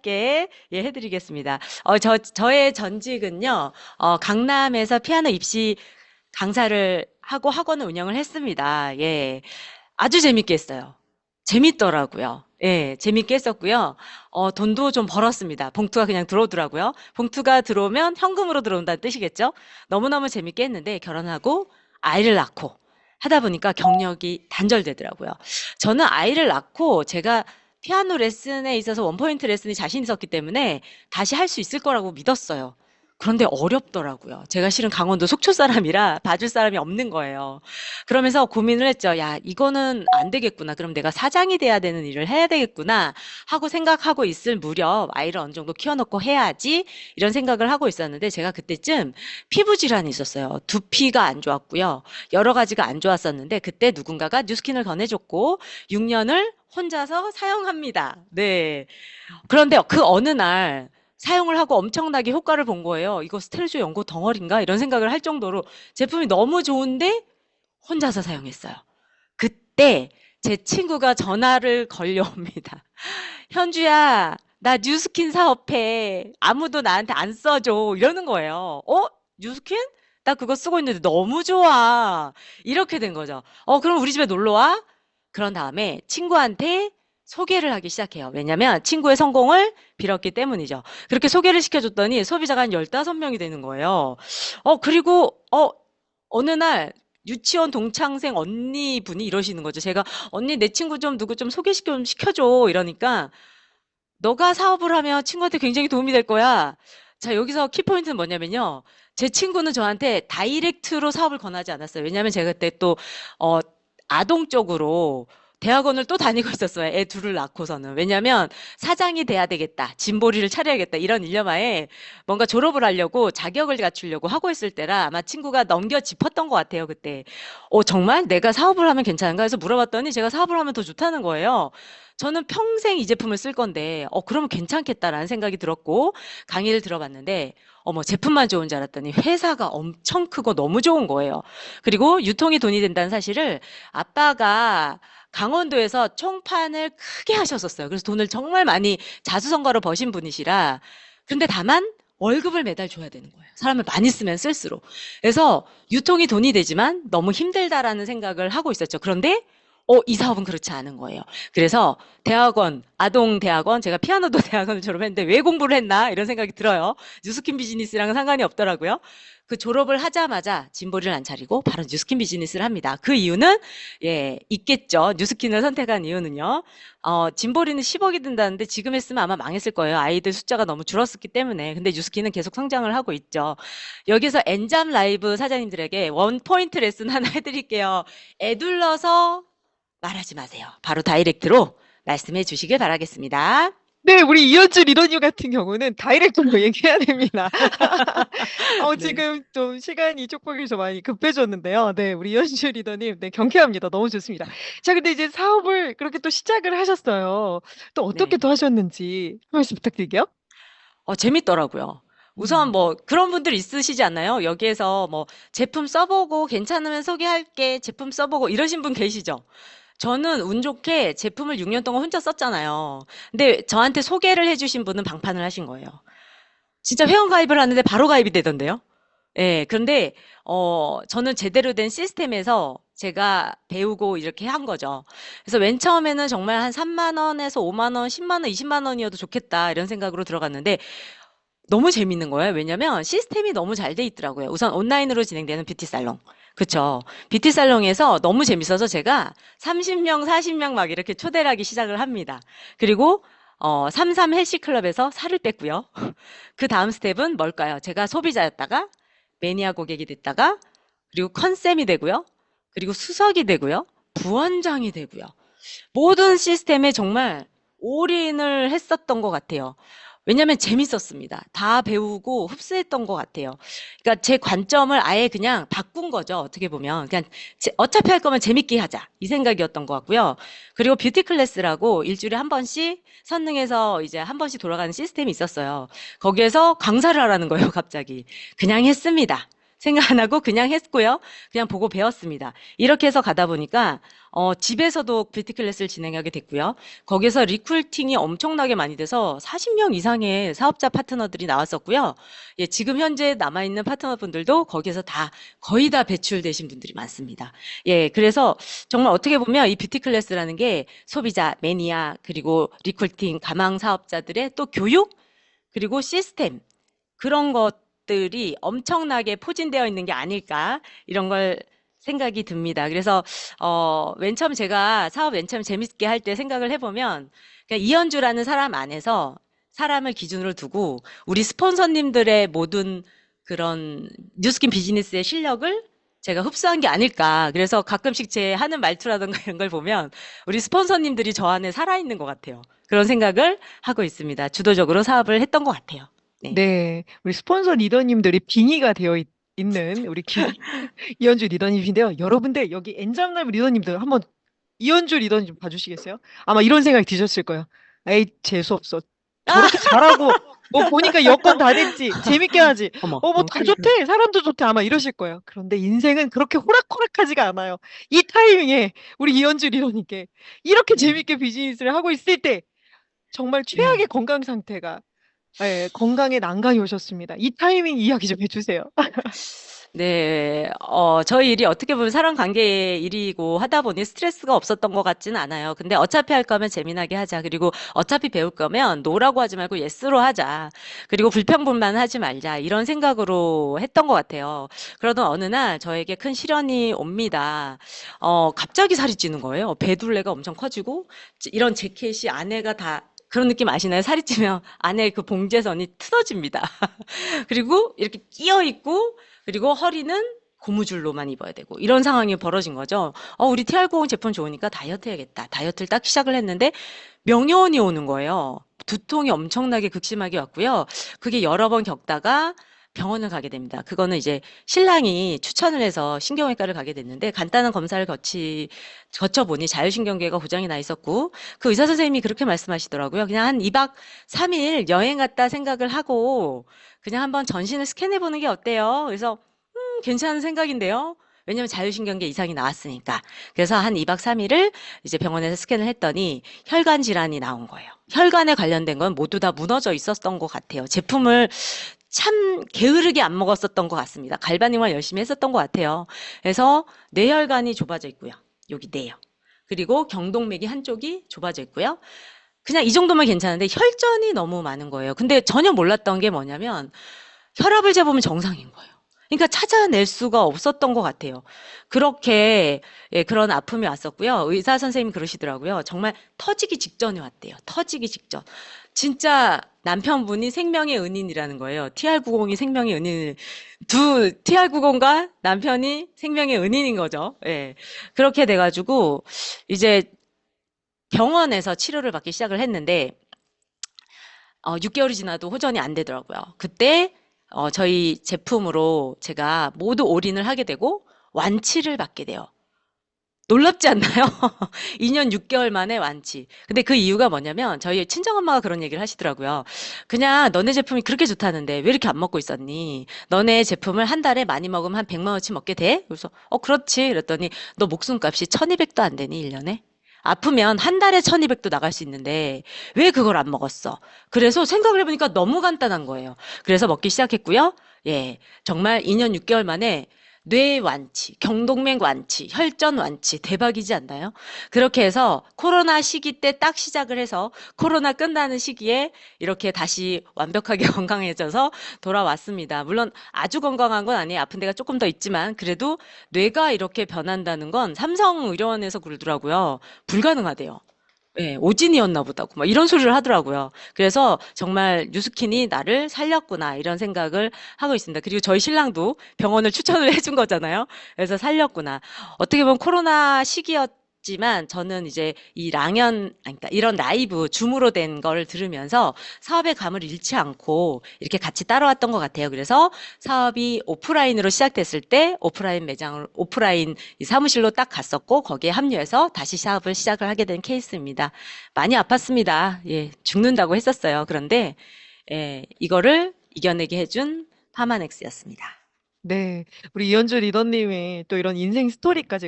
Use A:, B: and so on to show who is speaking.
A: 함께 예, 해드리겠습니다. 저의 전직은요, 강남에서 피아노 입시 강사를 하고 학원을 운영을 했습니다. 예. 아주 재밌게 했어요. 재밌더라고요. 예, 재밌게 했었고요. 돈도 좀 벌었습니다. 봉투가 그냥 들어오더라고요. 봉투가 들어오면 현금으로 들어온다는 뜻이겠죠? 너무너무 재밌게 했는데 결혼하고 아이를 낳고 하다 보니까 경력이 단절되더라고요. 저는 아이를 낳고 제가 피아노 레슨에 있어서 원포인트 레슨이 자신 있었기 때문에 다시 할 수 있을 거라고 믿었어요. 그런데 어렵더라고요. 제가 실은 강원도 속초 사람이라 봐줄 사람이 없는 거예요. 그러면서 고민을 했죠. 야, 이거는 안 되겠구나. 그럼 내가 사장이 돼야 되는 일을 해야 되겠구나 하고 생각하고 있을 무렵 아이를 어느 정도 키워놓고 해야지 이런 생각을 하고 있었는데 제가 그때쯤 피부 질환이 있었어요. 두피가 안 좋았고요. 여러 가지가 안 좋았었는데 그때 누군가가 뉴스킨을 권해줬고 6년을 혼자서 사용합니다. 네. 그런데 그 어느 날 사용을 하고 엄청나게 효과를 본 거예요. 이거 스테르조 연고 덩어리인가? 이런 생각을 할 정도로 제품이 너무 좋은데 혼자서 사용했어요. 그때 제 친구가 전화를 걸려옵니다. 현주야, 나 뉴스킨 사업해. 아무도 나한테 안 써줘. 이러는 거예요. 뉴스킨? 나 그거 쓰고 있는데 너무 좋아. 이렇게 된 거죠. 그럼 우리 집에 놀러 와? 그런 다음에 친구한테 소개를 하기 시작해요. 왜냐면 친구의 성공을 빌었기 때문이죠. 그렇게 소개를 시켜줬더니 소비자가 한 15명이 되는 거예요. 그리고, 어느 날 유치원 동창생 언니분이 이러시는 거죠. 제가 언니 내 친구 좀 누구 좀 소개시켜 좀 시켜줘 이러니까 너가 사업을 하면 친구한테 굉장히 도움이 될 거야. 자, 여기서 키포인트는 뭐냐면요. 제 친구는 저한테 다이렉트로 사업을 권하지 않았어요. 왜냐하면 제가 그때 또 어, 아동 쪽으로 대학원을 또 다니고 있었어요. 애 둘을 낳고서는. 왜냐하면 사장이 돼야 되겠다. 짐보리를 차려야겠다. 이런 일념하에 뭔가 졸업을 하려고 자격을 갖추려고 하고 있을 때라 아마 친구가 넘겨 짚었던 것 같아요. 그때. 정말 내가 사업을 하면 괜찮은가 해서 물어봤더니 제가 사업을 하면 더 좋다는 거예요. 저는 평생 이 제품을 쓸 건데, 그러면 괜찮겠다라는 생각이 들었고, 강의를 들어봤는데, 어머, 제품만 좋은 줄 알았더니 회사가 엄청 크고 너무 좋은 거예요. 그리고 유통이 돈이 된다는 사실을 아빠가 강원도에서 총판을 크게 하셨었어요. 그래서 돈을 정말 많이 자수성가로 버신 분이시라. 그런데 다만 월급을 매달 줘야 되는 거예요. 사람을 많이 쓰면 쓸수록. 그래서 유통이 돈이 되지만 너무 힘들다라는 생각을 하고 있었죠. 그런데 이 사업은 그렇지 않은 거예요. 그래서 대학원, 아동 대학원, 제가 피아노도 대학원을 졸업했는데 왜 공부를 했나 이런 생각이 들어요. 뉴스킨 비즈니스랑은 상관이 없더라고요. 그 졸업을 하자마자 짐보리를 안 차리고 바로 뉴스킨 비즈니스를 합니다. 그 이유는 예 있겠죠. 뉴스킨을 선택한 이유는요. 짐보리는 10억이 든다는데 지금 했으면 아마 망했을 거예요. 아이들 숫자가 너무 줄었기 때문에. 근데 뉴스킨은 계속 성장을 하고 있죠. 여기서 엔잡 라이브 사장님들에게 원 포인트 레슨 하나 해드릴게요. 애둘러서 말하지 마세요. 바로 다이렉트로 말씀해 주시길 바라겠습니다.
B: 네, 우리 이현주 리더님 같은 경우는 다이렉트로 얘기해야 됩니다.
A: 네.
B: 지금 좀 시간이 쪽박이 좀 많이 급해졌는데요. 네, 우리 이현주 리더님, 네, 경쾌합니다. 너무 좋습니다. 자, 근데 이제 사업을 그렇게 또 시작을 하셨어요. 또 어떻게
A: 네.
B: 또 하셨는지 한 말씀 부탁드릴게요.
A: 재밌더라고요. 우선
B: 음.
A: 뭐 그런 분들 있으시지 않나요? 여기에서 뭐 제품 써보고 괜찮으면 소개할게. 제품 써보고 이러신 분 계시죠? 저는 운 좋게 제품을 6년 동안 혼자 썼잖아요. 근데 저한테 소개를 해주신 분은 방판을 하신 거예요. 진짜 회원 가입을 하는데 바로 가입이 되던데요. 예, 그런데, 저는 제대로 된 시스템에서 제가 배우고 이렇게 한 거죠. 그래서 맨 처음에는 정말 한 3만 원에서 5만 원, 10만 원, 20만 원이어도 좋겠다, 이런 생각으로 들어갔는데, 너무 재밌는 거예요. 왜냐면 시스템이 너무 잘 돼 있더라고요. 우선 온라인으로 진행되는 뷰티 살롱. 그쵸. 뷰티 살롱에서 너무 재밌어서 제가 30명, 40명 막 이렇게 초대를 하기 시작을 합니다. 그리고 33 헬시 클럽에서 살을 뺐고요. 그 다음 스텝은 뭘까요? 제가 소비자였다가 매니아 고객이 됐다가 그리고 컨셈이 되고요. 그리고 수석이 되고요. 부원장이 되고요. 모든 시스템에 정말 올인을 했었던 것 같아요. 왜냐하면 재밌었습니다. 다 배우고 흡수했던 것 같아요. 그러니까 제 관점을 아예 그냥 바꾼 거죠. 어떻게 보면. 그냥 어차피 할 거면 재밌게 하자. 이 생각이었던 것 같고요. 그리고 뷰티 클래스라고 일주일에 한 번씩 선능해서 이제 한 번씩 돌아가는 시스템이 있었어요. 거기에서 강사를 하라는 거예요, 갑자기. 그냥 했습니다. 생각 안 하고 그냥 했고요. 그냥 보고 배웠습니다. 이렇게 해서 가다 보니까 집에서도 뷰티 클래스를 진행하게 됐고요. 거기서 리크루팅이 엄청나게 많이 돼서 40명 이상의 사업자 파트너들이 나왔었고요. 예, 지금 현재 남아있는 파트너분들도 거기에서 거의 다 배출되신 분들이 많습니다. 예, 그래서 정말 어떻게 보면 이 뷰티 클래스라는 게 소비자, 매니아, 그리고 리크루팅, 가망 사업자들의 또 교육, 그리고 시스템, 그런 것들이 엄청나게 포진되어 있는 게 아닐까, 이런 걸 생각이 듭니다. 그래서 제가 사업 맨 처음 재밌게 할 때 생각을 해보면 그냥 이현주라는 사람 안에서 사람을 기준으로 두고 우리 스폰서님들의 모든 그런 뉴스킨 비즈니스의 실력을 제가 흡수한 게 아닐까. 그래서 가끔씩 제 하는 말투라든가 이런 걸 보면 우리 스폰서님들이 저 안에 살아있는 것 같아요. 그런 생각을 하고 있습니다. 주도적으로 사업을 했던 것 같아요. 네.
B: 네, 우리 스폰서 리더님들이 빙의가 되어 있는 우리 이현주 리더님인데요. 여러분들 여기 엔잡남 리더님들 한번 이현주 리더님 좀 봐주시겠어요? 아마 이런 생각이 드셨을 거예요. 에이, 재수없어. 저렇게 잘하고 뭐 보니까 여건 다 됐지. 재밌게 하지.
A: 어머,
B: 뭐
A: 너무
B: 다
A: 크게
B: 좋대. 사람도 좋대. 아마 이러실 거예요. 그런데 인생은 그렇게 호락호락하지가 않아요. 이 타이밍에 우리 이현주 리더님께 이렇게 재밌게 비즈니스를 하고 있을 때 정말
A: 네.
B: 최악의 건강 상태가 예, 건강에 난간이 오셨습니다. 이 타이밍 이야기 좀 해주세요.
A: 네, 저희 일이 어떻게 보면 사람 관계의 일이고 하다 보니 스트레스가 없었던 것 같지는 않아요. 근데 어차피 할 거면 재미나게 하자. 그리고 어차피 배울 거면 노라고 하지 말고 예스로 하자. 그리고 불평불만 하지 말자. 이런 생각으로 했던 것 같아요. 그러던 어느 날 저에게 큰 시련이 옵니다. 갑자기 살이 찌는 거예요. 배둘레가 엄청 커지고, 이런 재켓이 안에가 다 그런 느낌 아시나요? 살이 찌면 안에 그 봉제선이 틀어집니다. 그리고 이렇게 끼어 있고, 그리고 허리는 고무줄로만 입어야 되고 이런 상황이 벌어진 거죠. 우리 TR90 제품 좋으니까 다이어트 해야겠다. 다이어트를 딱 시작을 했는데 명료원이 오는 거예요. 두통이 엄청나게 극심하게 왔고요. 그게 여러 번 겪다가 병원을 가게 됩니다. 그거는 이제 신랑이 추천을 해서 신경외과를 가게 됐는데 간단한 검사를 거쳐보니 자율신경계가 고장이 나 있었고 그 의사 선생님이 그렇게 말씀하시더라고요. 그냥 한 2박 3일 여행 갔다 생각을 하고 그냥 한번 전신을 스캔해 보는 게 어때요? 그래서 괜찮은 생각인데요. 왜냐면 자율신경계 이상이 나왔으니까. 그래서 한 2박 3일을 이제 병원에서 스캔을 했더니 혈관 질환이 나온 거예요. 혈관에 관련된 건 모두 다 무너져 있었던 것 같아요. 제품을 참 게으르게 안 먹었었던 것 같습니다. 갈바닉만 열심히 했었던 것 같아요. 그래서 뇌혈관이 좁아져 있고요. 여기 뇌요. 그리고 경동맥이 한쪽이 좁아져 있고요. 그냥 이 정도면 괜찮은데 혈전이 너무 많은 거예요. 근데 전혀 몰랐던 게 뭐냐면 혈압을 재보면 정상인 거예요. 그러니까 찾아낼 수가 없었던 것 같아요. 그렇게 예, 그런 아픔이 왔었고요. 의사 선생님이 그러시더라고요. 정말 터지기 직전에 왔대요. 터지기 직전. 진짜 남편분이 생명의 은인이라는 거예요. TR90이 생명의 은인, TR90과 남편이 생명의 은인인 거죠. 예. 그렇게 돼가지고 이제 병원에서 치료를 받기 시작을 했는데 6개월이 지나도 호전이 안 되더라고요. 그때 저희 제품으로 제가 모두 올인을 하게 되고 완치를 받게 돼요. 놀랍지 않나요? 2년 6개월 만에 완치. 근데 그 이유가 뭐냐면 저희 친정엄마가 그런 얘기를 하시더라고요. 그냥 너네 제품이 그렇게 좋다는데 왜 이렇게 안 먹고 있었니? 너네 제품을 한 달에 많이 먹으면 한 100만 원치 먹게 돼? 그래서 그렇지. 그랬더니 너 목숨값이 1200도 안 되니 1년에? 아프면 한 달에 1200도 나갈 수 있는데 왜 그걸 안 먹었어? 그래서 생각을 해보니까 너무 간단한 거예요. 그래서 먹기 시작했고요. 예, 정말 2년 6개월 만에 뇌 완치, 경동맥 완치, 혈전 완치, 대박이지 않나요? 그렇게 해서 코로나 시기 때 딱 시작을 해서 코로나 끝나는 시기에 이렇게 다시 완벽하게 건강해져서 돌아왔습니다. 물론 아주 건강한 건 아니에요. 아픈 데가 조금 더 있지만 그래도 뇌가 이렇게 변한다는 건 삼성의료원에서 그러더라고요. 불가능하대요. 예, 오진이었나 보다고 막 이런 소리를 하더라고요. 그래서 정말 뉴스킨이 나를 살렸구나 이런 생각을 하고 있습니다. 그리고 저희 신랑도 병원을 추천을 해준 거잖아요. 그래서 살렸구나. 어떻게 보면 코로나 시기였지만 저는 이제 이 그러니까 이런 라이브 줌으로 된 거를 들으면서 사업의 감을 잃지 않고 이렇게 같이 따라왔던 것 같아요. 그래서 사업이 오프라인으로 시작됐을 때 오프라인 이 사무실로 딱 갔었고 거기에 합류해서 다시 사업을 시작을 하게 된 케이스입니다. 많이 아팠습니다. 예, 죽는다고 했었어요. 그런데 예, 이거를 이겨내게 해준 파마넥스였습니다.
B: 네. 우리 이현주 리더님의 또 이런 인생 스토리까지